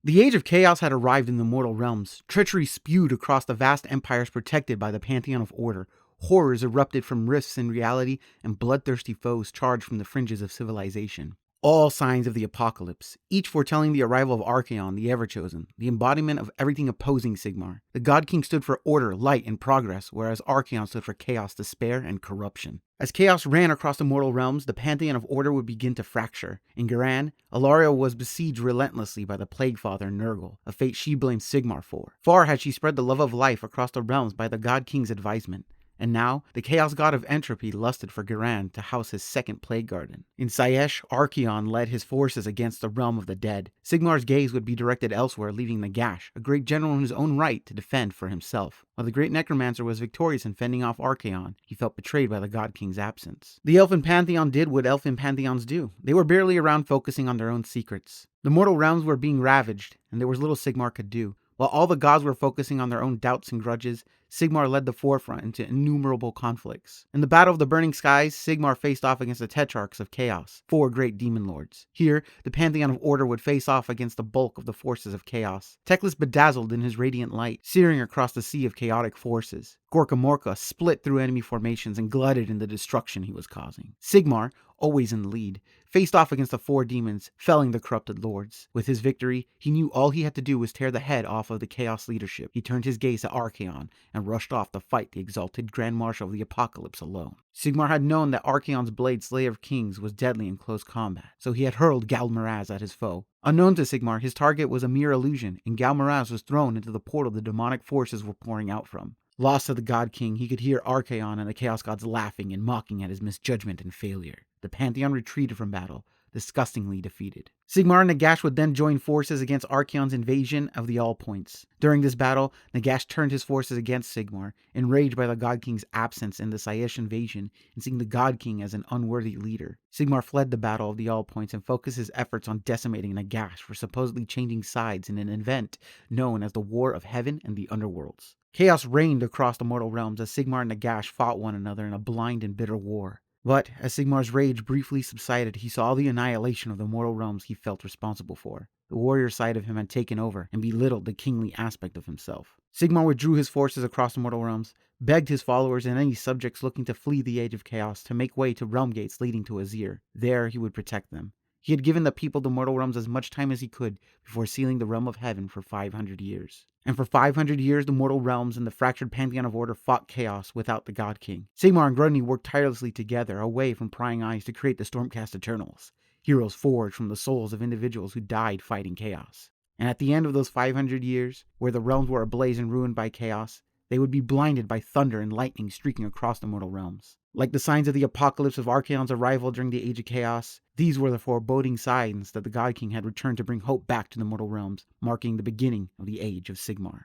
The Age of Chaos had arrived in the mortal realms. Treachery spewed across the vast empires protected by the Pantheon of Order. Horrors erupted from rifts in reality, and bloodthirsty foes charged from the fringes of civilization. All signs of the apocalypse, each foretelling the arrival of Archaon, the Everchosen, the embodiment of everything opposing Sigmar. The God King stood for order, light, and progress, whereas Archaon stood for chaos, despair, and corruption. As chaos ran across the mortal realms, the Pantheon of Order would begin to fracture. In Garan, Ilaria was besieged relentlessly by the Plague Father Nurgle, a fate she blamed Sigmar for. Far had she spread the love of life across the realms by the God King's advisement. And now, the Chaos God of Entropy lusted for Garan to house his second Plague Garden. In Siesh, Archaon led his forces against the realm of the dead. Sigmar's gaze would be directed elsewhere, leaving Nagash, a great general in his own right, to defend for himself. While the great Necromancer was victorious in fending off Archaon, he felt betrayed by the God King's absence. The Elfin Pantheon did what Elfin Pantheons do. They were barely around focusing on their own secrets. The mortal realms were being ravaged, and there was little Sigmar could do. While all the gods were focusing on their own doubts and grudges, Sigmar led the forefront into innumerable conflicts. In the Battle of the Burning Skies, Sigmar faced off against the Tetrarchs of Chaos, 4 great demon lords. Here, the Pantheon of Order would face off against the bulk of the forces of Chaos. Teclis bedazzled in his radiant light, searing across the sea of chaotic forces. Gorka Morka split through enemy formations and glutted in the destruction he was causing. Sigmar, always in the lead, faced off against the 4 demons, felling the corrupted lords. With his victory, he knew all he had to do was tear the head off of the Chaos leadership. He turned his gaze to Archaon and rushed off to fight the exalted Grand Marshal of the Apocalypse alone. Sigmar had known that Archaon's blade, Slayer of Kings, was deadly in close combat, so he had hurled Galmaraz at his foe. Unknown to Sigmar, his target was a mere illusion, and Galmaraz was thrown into the portal the demonic forces were pouring out from. Lost to the God King, he could hear Archaon and the Chaos Gods laughing and mocking at his misjudgment and failure. The Pantheon retreated from battle, disgustingly defeated. Sigmar and Nagash would then join forces against Archaon's invasion of the All Points. During this battle, Nagash turned his forces against Sigmar, enraged by the God King's absence in the Siesh invasion and seeing the God King as an unworthy leader. Sigmar fled the Battle of the All Points and focused his efforts on decimating Nagash for supposedly changing sides in an event known as the War of Heaven and the Underworlds. Chaos reigned across the mortal realms as Sigmar and Nagash fought one another in a blind and bitter war. But as Sigmar's rage briefly subsided, he saw the annihilation of the mortal realms he felt responsible for. The warrior side of him had taken over and belittled the kingly aspect of himself. Sigmar withdrew his forces across the mortal realms, begged his followers and any subjects looking to flee the Age of Chaos to make way to realm gates leading to Azir. There he would protect them. He had given the people of the mortal realms as much time as he could before sealing the realm of heaven for 500 years. And for 500 years, the mortal realms and the fractured Pantheon of Order fought chaos without the God King. Sigmar and Grudny worked tirelessly together, away from prying eyes, to create the Stormcast Eternals, heroes forged from the souls of individuals who died fighting chaos. And at the end of those 500 years, where the realms were ablaze and ruined by chaos, they would be blinded by thunder and lightning streaking across the mortal realms. Like the signs of the apocalypse of Archaon's arrival during the Age of Chaos, these were the foreboding signs that the God King had returned to bring hope back to the mortal realms, marking the beginning of the Age of Sigmar.